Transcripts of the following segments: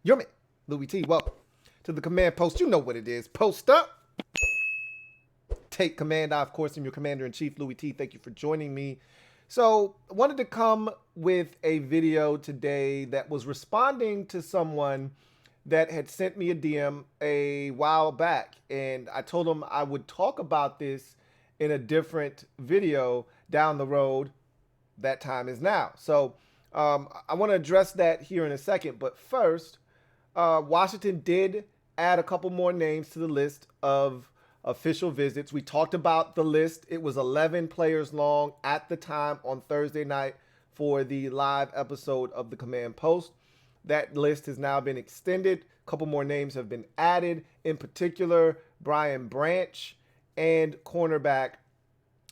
Your man, Louie T. Welcome to the command post. You know what it is. Post up. Take command. I, of course, am your commander-in-chief, Louie T. Thank you for joining me. So, I wanted to come with a video today that was responding to someone that had sent me a DM a while back. And I told them I would talk about this in a different video down the road. That time is now. So, I want to address that here in a second. But first, Washington did add a couple more names to the list of official visits. We talked about the list. It was 11 players long at the time on Thursday night for the live episode of the Command Post. That list has now been extended. A couple more names have been added, in particular, Brian Branch and cornerback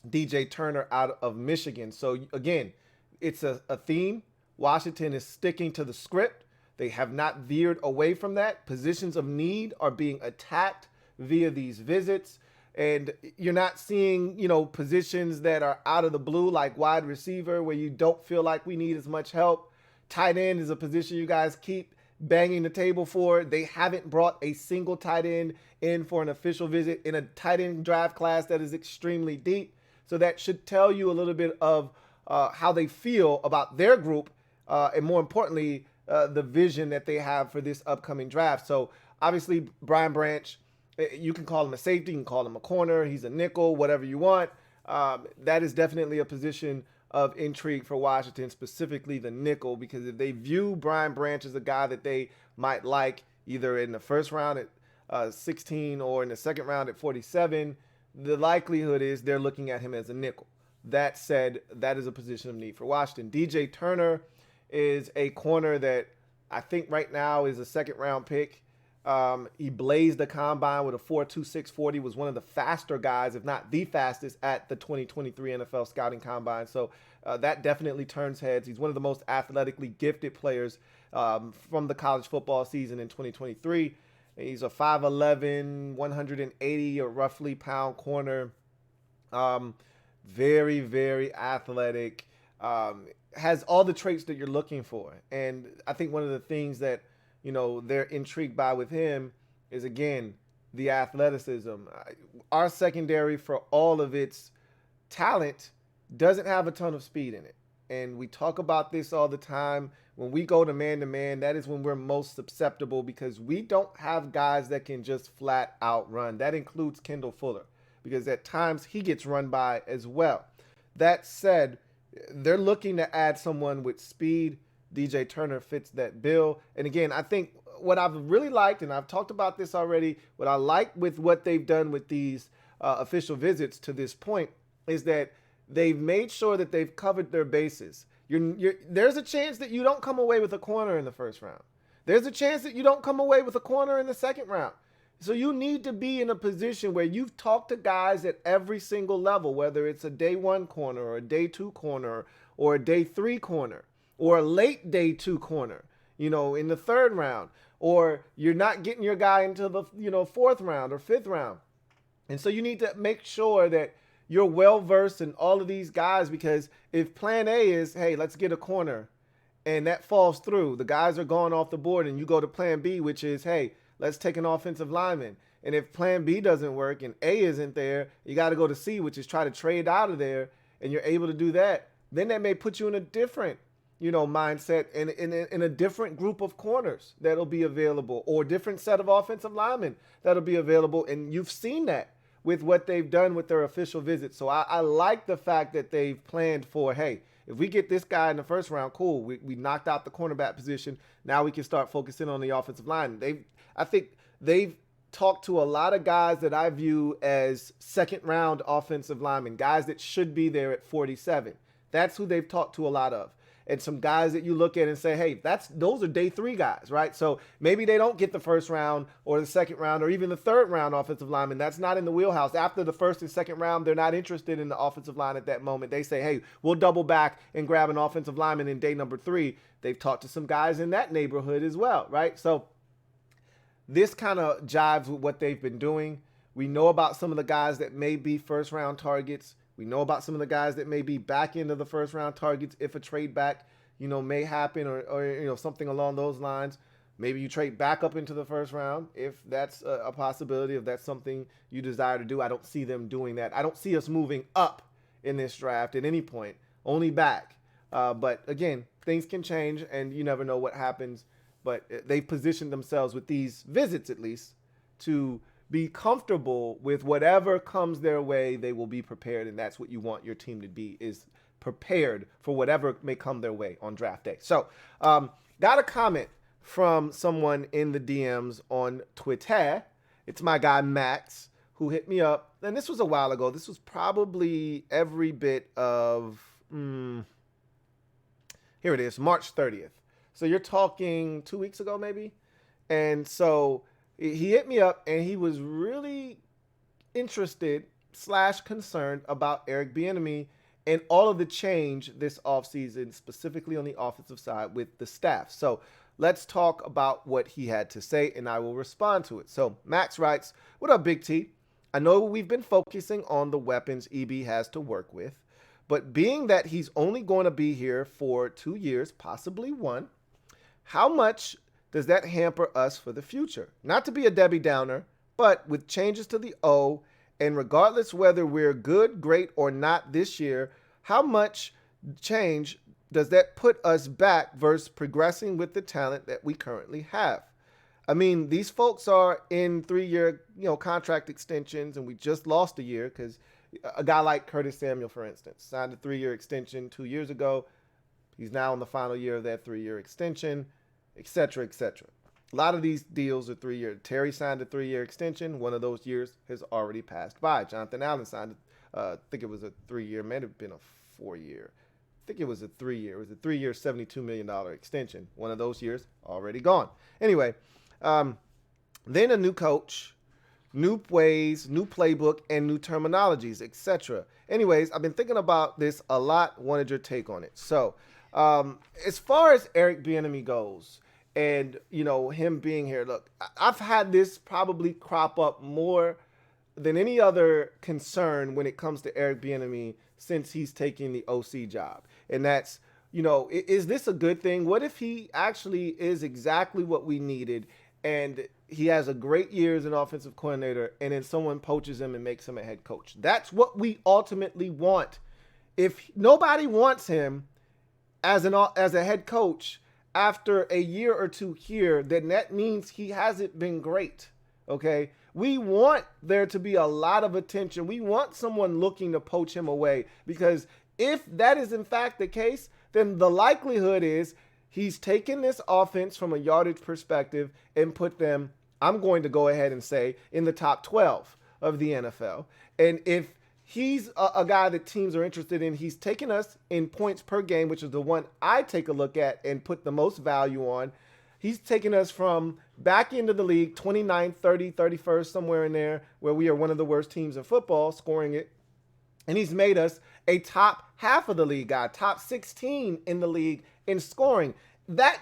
DJ Turner out of Michigan. So, again, it's a theme. Washington is sticking to the script. They have not veered away from that. Positions of need are being attacked via these visits. And you're not seeing, positions that are out of the blue, like wide receiver, where you don't feel like we need as much help. Tight end is a position you guys keep banging the table for. They haven't brought a single tight end in for an official visit in a tight end draft class that is extremely deep. So that should tell you a little bit of how they feel about their group, and more importantly, the vision that they have for this upcoming draft. So obviously, Brian Branch, you can call him a safety, you can call him a corner, he's a nickel, whatever you want. That is definitely a position of intrigue for Washington, specifically the nickel, because if they view Brian Branch as a guy that they might like either in the first round at 16 or in the second round at 47, the likelihood is they're looking at him as a nickel. That said, that is a position of need for Washington. DJ Turner is a corner that I think right now is a second round pick. He blazed the combine with a 4.26 40, was one of the faster guys, if not the fastest, at the 2023 NFL Scouting Combine. So that definitely turns heads. He's one of the most athletically gifted players from the college football season in 2023. He's a 5'11", 180 or roughly pound corner. Very, very athletic. Has all the traits that you're looking for. And I think one of the things that, they're intrigued by with him is, again, the athleticism. Our secondary, for all of its talent, doesn't have a ton of speed in it. And we talk about this all the time. When we go to man, that is when we're most susceptible because we don't have guys that can just flat out run. That includes Kendall Fuller because at times he gets run by as well. That said, they're looking to add someone with speed. DJ Turner fits that bill. And again, I think what I've really liked, and I've talked about this already, what I like with what they've done with these official visits to this point is that they've made sure that they've covered their bases. There's a chance that you don't come away with a corner in the first round. There's a chance that you don't come away with a corner in the second round. So you need to be in a position where you've talked to guys at every single level, whether it's a day one corner or a day two corner or a day three corner or a late day two corner, in the third round, or you're not getting your guy into the, fourth round or fifth round. And so you need to make sure that you're well-versed in all of these guys because if plan A is, hey, let's get a corner, and that falls through, the guys are gone off the board and you go to plan B, which is, hey, let's take an offensive lineman. And if plan B doesn't work and A isn't there, you got to go to C, which is try to trade out of there, and you're able to do that. Then that may put you in a different, mindset and in a different group of corners that'll be available or different set of offensive linemen that'll be available. And you've seen that with what they've done with their official visits. So I like the fact that they've planned for, hey, if we get this guy in the first round, cool. We knocked out the cornerback position. Now we can start focusing on the offensive line. I think they've talked to a lot of guys that I view as second round offensive linemen, guys that should be there at 47. That's who they've talked to a lot of. And some guys that you look at and say, hey, those are day three guys, right? So maybe they don't get the first round or the second round or even the third round offensive lineman. That's not in the wheelhouse. After the first and second round, they're not interested in the offensive line at that moment. They say, hey, we'll double back and grab an offensive lineman in day number 3. They've talked to some guys in that neighborhood as well, right? So this kind of jives with what they've been doing. We know about some of the guys that may be first round targets. We know about some of the guys that may be back into the first round targets if a trade back, may happen or something along those lines. Maybe you trade back up into the first round if that's a possibility, if that's something you desire to do. I don't see them doing that. I don't see us moving up in this draft at any point, only back. But again, things can change and you never know what happens. But they've positioned themselves with these visits, at least, to be comfortable with whatever comes their way. They will be prepared, and that's what you want your team to be, is prepared for whatever may come their way on draft day. So got a comment from someone in the DMs on Twitter. It's my guy Max, who hit me up, and this was a while ago. This was probably every bit of here it is, March 30th. So you're talking 2 weeks ago, maybe. And so he hit me up, and he was really interested / concerned about Eric Bieniemy and all of the change this offseason, specifically on the offensive side with the staff. So let's talk about what he had to say, and I will respond to it. So Max writes, "What up, Big T? I know we've been focusing on the weapons EB has to work with, but being that he's only going to be here for 2 years, possibly 1, how much does that hamper us for the future? Not to be a Debbie Downer, but with changes to the O, and regardless whether we're good, great, or not this year, how much change does that put us back versus progressing with the talent that we currently have? I mean, these folks are in 3-year, contract extensions, and we just lost a year because a guy like Curtis Samuel, for instance, signed a 3-year extension 2 years ago. He's now in the final year of that 3-year extension, et cetera, et cetera. A lot of these deals are 3-year. Terry signed a 3-year extension. One of those years has already passed by. Jonathan Allen signed, I think it was a 3-year, may have been a 4-year. I think it was a 3-year. It was a 3-year, $72 million extension. One of those years already gone. Anyway, then a new coach, new ways, new playbook, and new terminologies, etc. Anyways, I've been thinking about this a lot. Wanted your take on it. So, as far as Eric Bieniemy goes, and him being here, look, I've had this probably crop up more than any other concern when it comes to Eric Bieniemy since he's taking the OC job, and that's is this a good thing? What if he actually is exactly what we needed, and he has a great year as an offensive coordinator, and then someone poaches him and makes him a head coach? That's what we ultimately want. If nobody wants him as a head coach after a year or two here, then that means he hasn't been great. Okay, we want there to be a lot of attention. We want someone looking to poach him away, because if that is in fact the case, then the likelihood is he's taken this offense from a yardage perspective and put them, I'm going to go ahead and say, in the top 12 of the NFL. And if he's a guy that teams are interested in, he's taken us in points per game, which is the one I take a look at and put the most value on. He's taken us from back into the league, 29, 30, 31st, somewhere in there, where we are one of the worst teams in football, scoring it. And he's made us a top half of the league guy, top 16 in the league in scoring. That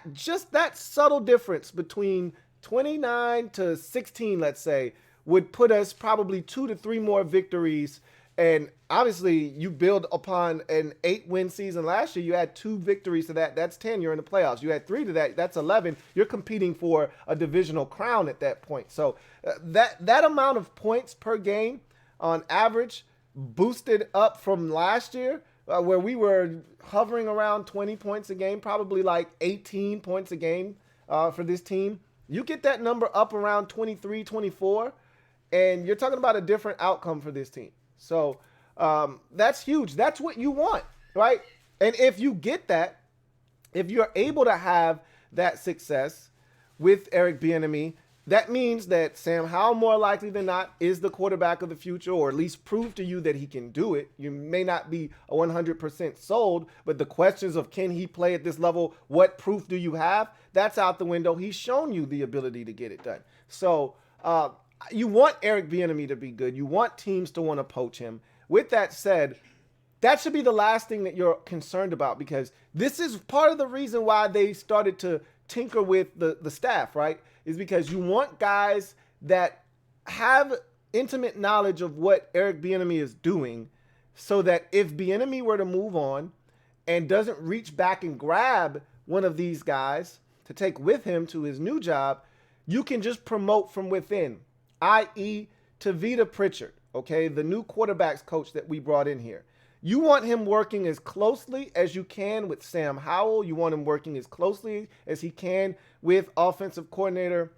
subtle difference between 29 to 16, let's say, would put us probably 2 to 3 more victories. And obviously, you build upon an 8-win season last year. You had 2 victories to that. That's 10. You're in the playoffs. You had 3 to that. That's 11. You're competing for a divisional crown at that point. So that amount of points per game on average boosted up from last year, where we were hovering around 20 points a game, probably like 18 points a game for this team. You get that number up around 23, 24, and you're talking about a different outcome for this team. So that's huge. That's what you want, right? And if you get that, if you're able to have that success with Eric Bieniemy, that means that Sam Howell, more likely than not, is the quarterback of the future, or at least prove to you that he can do it. You may not be 100% sold, but the questions of can he play at this level, what proof do you have? That's out the window. He's shown you the ability to get it done. So you want Eric Bieniemy to be good. You want teams to want to poach him. With that said, that should be the last thing that you're concerned about, because this is part of the reason why they started to tinker with the staff, right? Is because you want guys that have intimate knowledge of what Eric Bieniemy is doing, so that if Bieniemy were to move on and doesn't reach back and grab one of these guys, to take with him to his new job, you can just promote from within, i.e. Tavita Pritchard, okay, the new quarterbacks coach that we brought in here. You want him working as closely as you can with Sam Howell. You want him working as closely as he can with offensive coordinator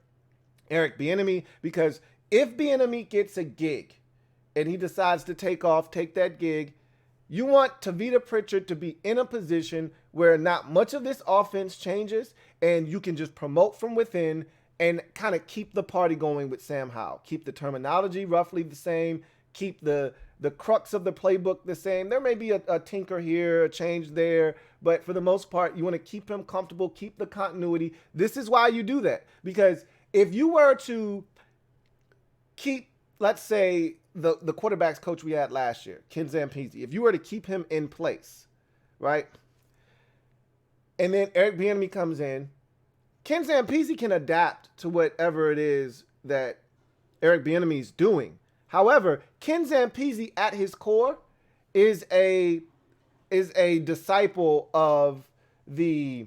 Eric Bieniemy, because if Bieniemy gets a gig and he decides to take that gig, you want Tavita Pritchard to be in a position where not much of this offense changes and you can just promote from within and kind of keep the party going with Sam Howell. Keep the terminology roughly the same. Keep the crux of the playbook the same. There may be a tinker here, a change there, but for the most part, you want to keep him comfortable, keep the continuity. This is why you do that. Because if you were to keep, let's say, the quarterbacks coach we had last year, Ken Zampese, if you were to keep him in place, right, and then Eric Bieniemy comes in, Ken Zampese can adapt to whatever it is that Eric Bieniemy is doing. However, Ken Zampese at his core is a disciple of the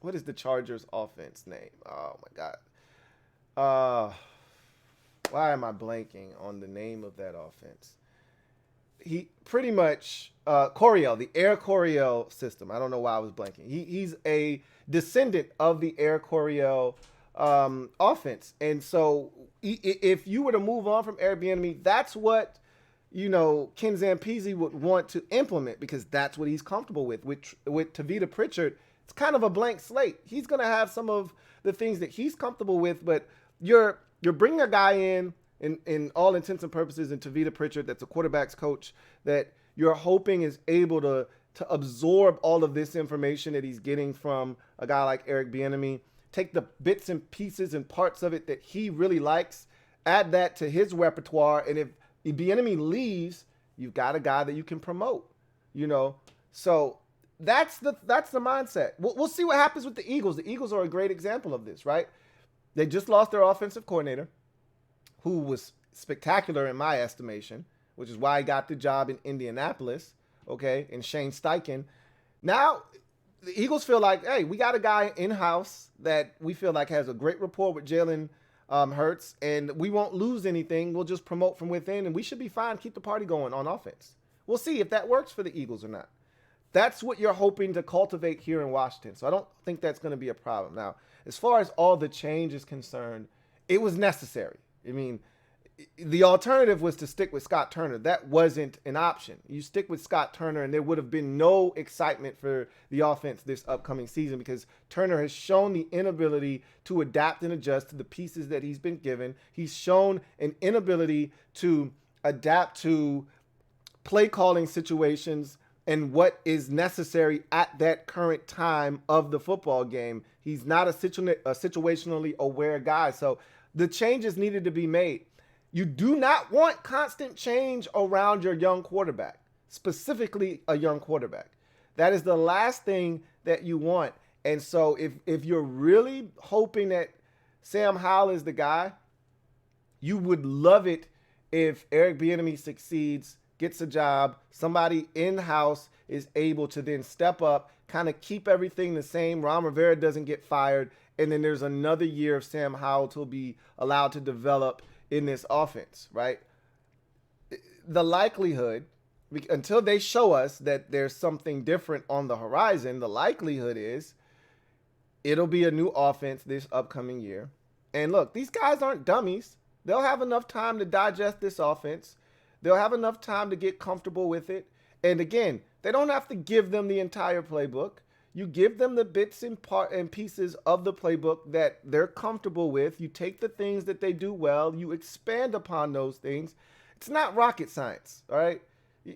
what is the Chargers offense name? Oh my God. Why am I blanking on the name of that offense? He pretty much Coryell, the Air Coryell system. I don't know why I was blanking. He's a descendant of the Air Coryell offense, and so if you were to move on from Eric Bieniemy, that's what Ken Zampese would want to implement, because that's what he's comfortable with. With Tavita Pritchard, it's kind of a blank slate. He's going to have some of the things that he's comfortable with, but you're bringing a guy in all intents and purposes, in Tavita Pritchard, that's a quarterback's coach, that you're hoping is able to absorb all of this information that he's getting from a guy like Eric Bieniemy, take the bits and pieces and parts of it that he really likes, add that to his repertoire, and if Bieniemy leaves, you've got a guy that you can promote, So that's the mindset. We'll see what happens with the Eagles. The Eagles are a great example of this, right? They just lost their offensive coordinator, who was spectacular in my estimation, which is why he got the job in Indianapolis, okay, and Shane Steichen. Now, the Eagles feel like, hey, we got a guy in-house that we feel like has a great rapport with Jalen Hurts, and we won't lose anything. We'll just promote from within, and we should be fine, keep the party going on offense. We'll see if that works for the Eagles or not. That's what you're hoping to cultivate here in Washington, so I don't think that's going to be a problem. Now, as far as all the change is concerned, it was necessary. I mean, the alternative was to stick with Scott Turner. That wasn't an option. You stick with Scott Turner, and there would have been no excitement for the offense this upcoming season, because Turner has shown the inability to adapt and adjust to the pieces that he's been given. He's shown an inability to adapt to play calling situations and what is necessary at that current time of the football game. He's not a situationally aware guy. So the changes needed to be made. You do not want constant change around your young quarterback, specifically a young quarterback. That is the last thing that you want. And so if you're really hoping that Sam Howell is the guy, you would love it if Eric Bieniemy succeeds, gets a job, somebody in-house is able to then step up, kind of keep everything the same. Ron Rivera doesn't get fired, and then there's another year of Sam Howell to be allowed to develop in this offense, right? The likelihood, until they show us that there's something different on the horizon, the likelihood is it'll be a new offense this upcoming year. And look, these guys aren't dummies. They'll have enough time to digest this offense. They'll have enough time to get comfortable with it. And again, they don't have to give them the entire playbook. You give them the bits and pieces of the playbook that they're comfortable with. You take the things that they do well. You expand upon those things. It's not rocket science, all right?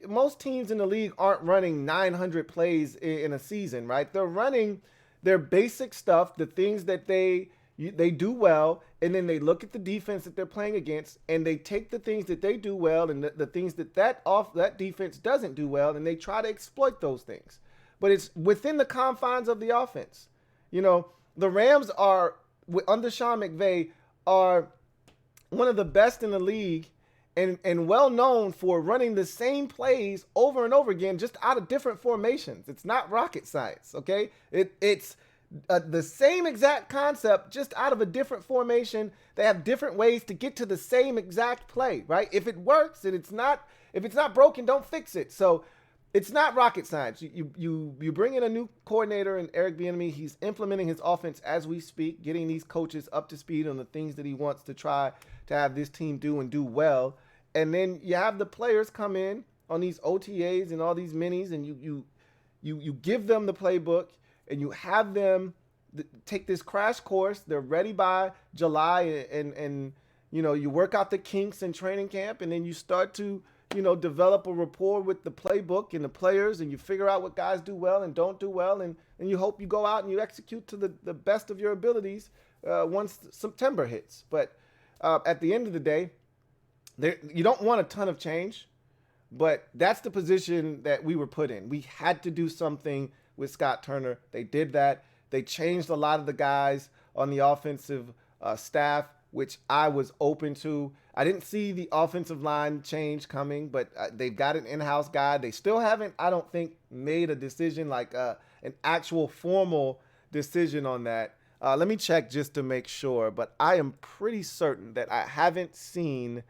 Most teams in the league aren't running 900 plays in a season, right? They're running their basic stuff, the things that they do well, and then they look at the defense that they're playing against, and they take the things that they do well and the things that defense doesn't do well, and they try to exploit those things. But it's within the confines of the offense. The Rams are, under Sean McVay, are one of the best in the league and well known for running the same plays over and over again, just out of different formations. It's not rocket science, okay? It's the same exact concept, just out of a different formation. They have different ways to get to the same exact play, right? If it works and if it's not broken, don't fix it. So it's not rocket science. You bring in a new coordinator in Eric Bieniemy. He's implementing his offense as we speak, getting these coaches up to speed on the things that he wants to try to have this team do and do well. And then you have the players come in on these OTAs and all these minis, and you give them the playbook, and you have them take this crash course. They're ready by July, and you work out the kinks in training camp, and then you start to develop a rapport with the playbook and the players, and you figure out what guys do well and don't do well, and you hope you go out and you execute to the best of your abilities once September hits. But at the end of the day, you don't want a ton of change, but that's the position that we were put in. We had to do something with Scott Turner. They did that. They changed a lot of the guys on the offensive staff, which I was open to. I didn't see the offensive line change coming, but they've got an in-house guy. They still haven't, I don't think, made a decision, like an actual formal decision on that. Let me check just to make sure, but I am pretty certain that I haven't seen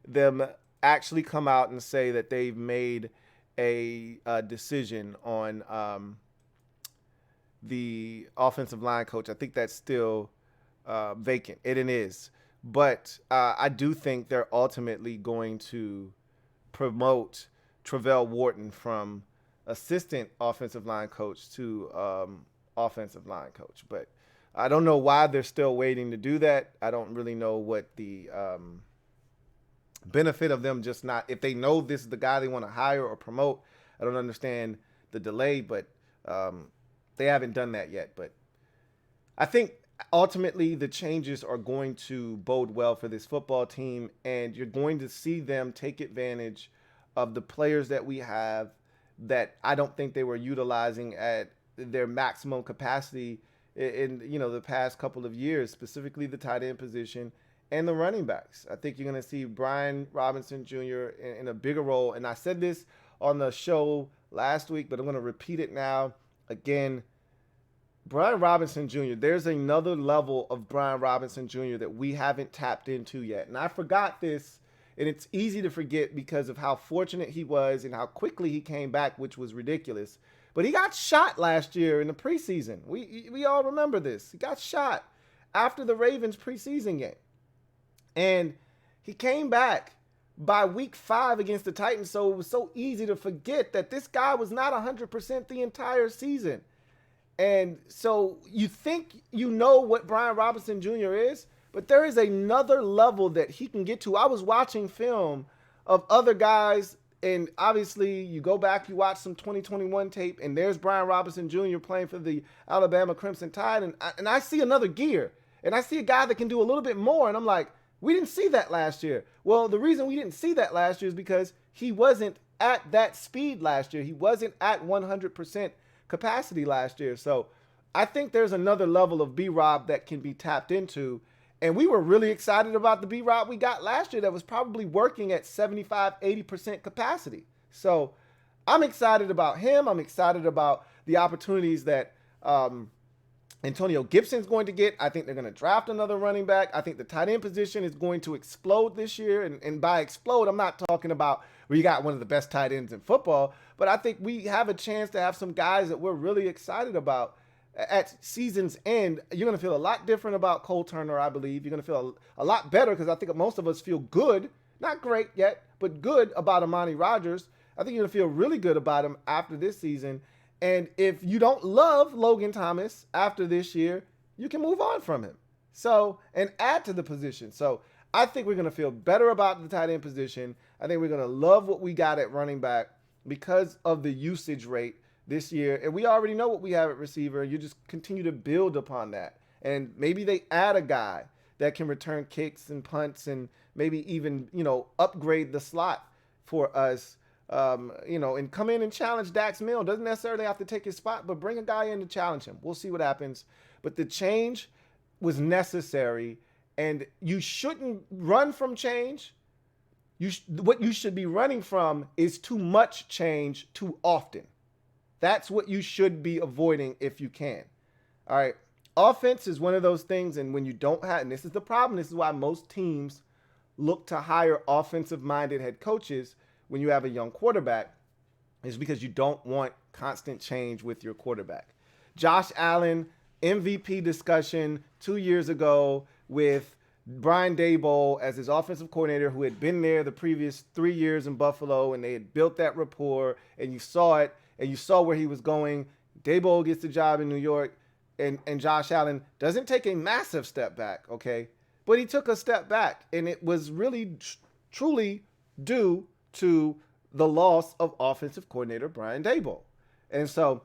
them actually come out and say that they've made a decision on the offensive line coach. I think that's still vacant. It is. But I do think they're ultimately going to promote Travell Wharton from assistant offensive line coach to offensive line coach. But I don't know why they're still waiting to do that. I don't really know what the benefit of them just not, if they know this is the guy they want to hire or promote. I don't understand the delay, but they haven't done that yet. But I think ultimately the changes are going to bode well for this football team, and you're going to see them take advantage of the players that we have that I don't think they were utilizing at their maximum capacity in the past couple of years, specifically the tight end position and the running backs. I think you're going to see Brian Robinson Jr. in a bigger role. And I said this on the show last week, but I'm going to repeat it now. Again, Brian Robinson Jr., there's another level of Brian Robinson Jr. that we haven't tapped into yet. And I forgot this, and it's easy to forget because of how fortunate he was and how quickly he came back, which was ridiculous. But he got shot last year in the preseason. We all remember this. He got shot after the Ravens preseason game. And he came back by week 5 against the Titans, so it was so easy to forget that this guy was not 100% the entire season. And so you think you know what Brian Robinson Jr. is, but there is another level that he can get to. I was watching film of other guys, and obviously you go back, you watch some 2021 tape, and there's Brian Robinson Jr. playing for the Alabama Crimson Tide, and I see another gear, and I see a guy that can do a little bit more, and I'm like, we didn't see that last year. Well, the reason we didn't see that last year is because he wasn't at that speed last year. He wasn't at 100% capacity last year. So I think there's another level of B-Rob that can be tapped into. And we were really excited about the B-Rob we got last year that was probably working at 75, 80% capacity. So I'm excited about him. I'm excited about the opportunities that Antonio Gibson's going to get. I think they're going to draft another running back. I think the tight end position is going to explode this year. And by explode, I'm not talking about where you got one of the best tight ends in football, but I think we have a chance to have some guys that we're really excited about at season's end. You're going to feel a lot different about Cole Turner, I believe. You're going to feel a lot better because I think most of us feel good, not great yet, but good about Amani Rodgers. I think you're going to feel really good about him after this season. And if you don't love Logan Thomas after this year, you can move on from him. So, and add to the position. So I think we're going to feel better about the tight end position. I think we're going to love what we got at running back because of the usage rate this year. And we already know what we have at receiver. You just continue to build upon that. And maybe they add a guy that can return kicks and punts and maybe even, upgrade the slot for us. And come in and challenge Dax Mill. Doesn't necessarily have to take his spot, but bring a guy in to challenge him. We'll see what happens. But the change was necessary, and you shouldn't run from change. What you should be running from is too much change too often. That's what you should be avoiding if you can. All right. Offense is one of those things, and when you don't have, and this is the problem, this is why most teams look to hire offensive minded head coaches when you have a young quarterback, is because you don't want constant change with your quarterback. Josh Allen, MVP discussion 2 years ago with Brian Daboll as his offensive coordinator, who had been there the previous 3 years in Buffalo, and they had built that rapport, and you saw it, and you saw where he was going. Daboll gets the job in New York, and Josh Allen doesn't take a massive step back, okay? But he took a step back, and it was really truly due to the loss of offensive coordinator Brian Daboll. And so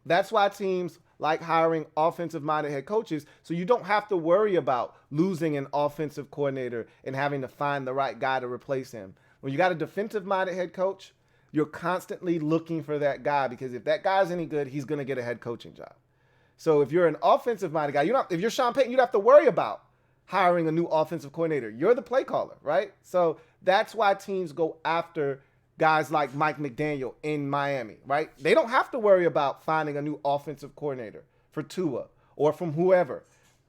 that's why teams like hiring offensive-minded head coaches, so you don't have to worry about losing an offensive coordinator and having to find the right guy to replace him. When you got a defensive-minded head coach, you're constantly looking for that guy, because if that guy's any good, he's going to get a head coaching job. So if you're an offensive-minded guy, if you're Sean Payton, you don't have to worry about hiring a new offensive coordinator. You're the play caller, right? So that's why teams go after guys like Mike McDaniel in Miami, right? They don't have to worry about finding a new offensive coordinator for Tua or from whoever.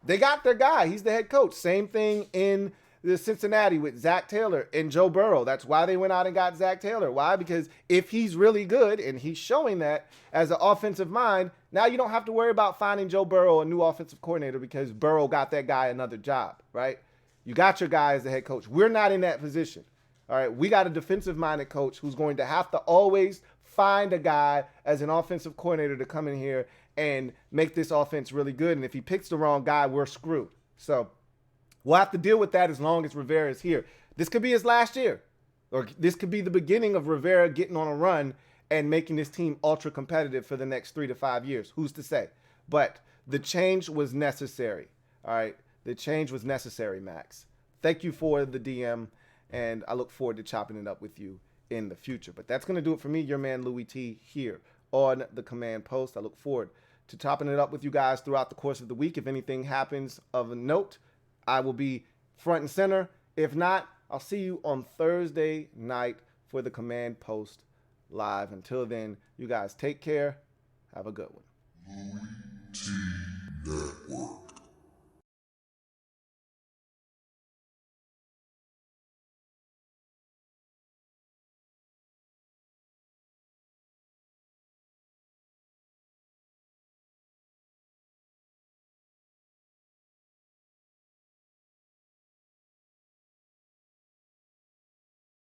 They got their guy. He's the head coach. Same thing in the Cincinnati with Zach Taylor and Joe Burrow. That's why they went out and got Zach Taylor. Why? Because if he's really good, and he's showing that as an offensive mind, now you don't have to worry about finding Joe Burrow a new offensive coordinator, because Burrow got that guy another job, right? You got your guy as the head coach. We're not in that position. All right, we got a defensive-minded coach who's going to have to always find a guy as an offensive coordinator to come in here and make this offense really good. And if he picks the wrong guy, we're screwed. So we'll have to deal with that as long as Rivera is here. This could be his last year, or this could be the beginning of Rivera getting on a run and making this team ultra competitive for the next 3 to 5 years. Who's to say? But the change was necessary. All right, the change was necessary, Max. Thank you for the DM. And I look forward to chopping it up with you in the future. But that's going to do it for me, your man Louie T, here on the Command Post. I look forward to chopping it up with you guys throughout the course of the week. If anything happens of a note, I will be front and center. If not, I'll see you on Thursday night for the Command Post live. Until then, you guys take care. Have a good one. LouieTeeNetwork.